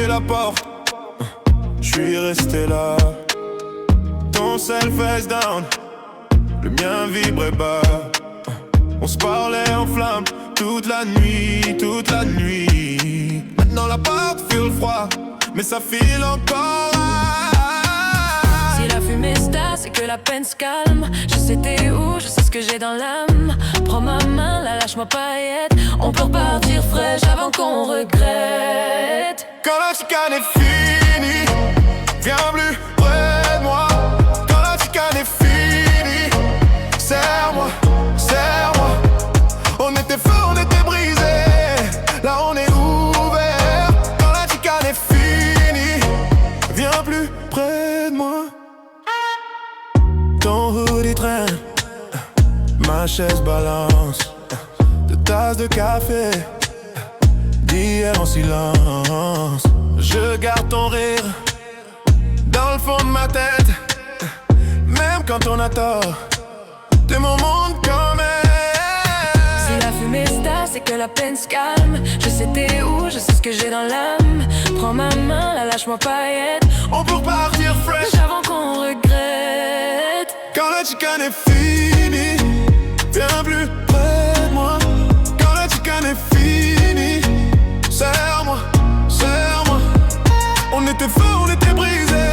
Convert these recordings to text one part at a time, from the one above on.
claqué la porte. J'suis resté là. Ton sel face down, le mien vibrait bas. On se parlait en flammes toute la nuit, toute la nuit. Maintenant la porte fait le froid, mais ça file encore. Si la fumée se tasse, c'est que la peine se calme. Je sais t'es où, je sais ce que j'ai dans l'âme. Prends ma main, la lâche-moi paillette. On peut repartir fraîche avant qu'on regrette. Quand la chicane est finie, viens plus près de moi. Quand la chicane est finie, serre-moi, serre-moi. On était fort, on était brisé. Là on est ouvert. Quand la chicane est finie, viens plus près de moi. Ton hoodie traîne, ma chaise balance. Deux tasses de café d'hier en silence. Je garde ton rire dans le fond de ma tête. Même quand on a tort, t'es mon monde quand même. Si la fumée se tasse, c'est que la peine se calme. Je sais t'es où, je sais ce que j'ai dans l'âme. Prends ma main, la lâche-moi paillette. On peut repartir fresh avant qu'on regrette. Quand la chicane est finie, viens plus près de moi. Quand la chicane est finie, serre-moi, serre-moi. On était fort, on était brisé.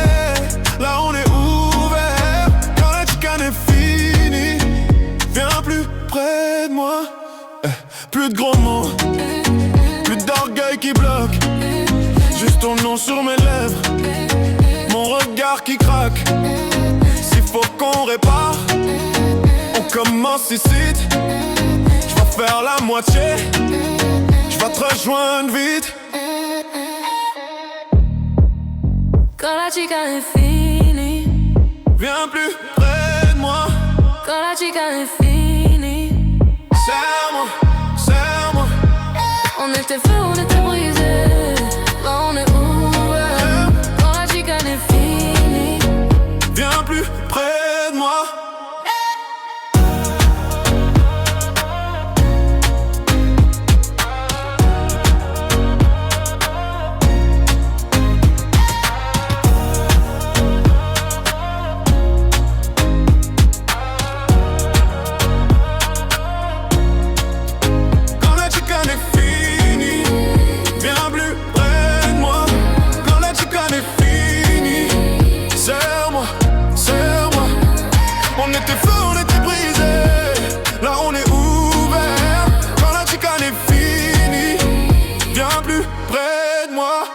Là on est ouvert. Quand la chicane est finie, viens plus près de moi. Plus de gros mots, plus d'orgueil qui bloque. Juste ton nom sur mes lèvres, mon regard qui craque. S'il faut qu'on répare, on commence ici. J'vais faire la moitié, j'vais te rejoindre vite. Quand la chicane est finie, viens plus près de moi. quand la chicane est finie, serre-moi, serre-moi. on était fous, on était brisés. Là on est ouvert. Quand la chicane est finie, viens plus près de moi. Quand la chicane est finie, viens plus près de moi. Quand la chicane est finie, serre-moi, serre-moi. On était fous, on était brisés. Là on est ouvert. Quand la chicane est finie, viens plus près de moi.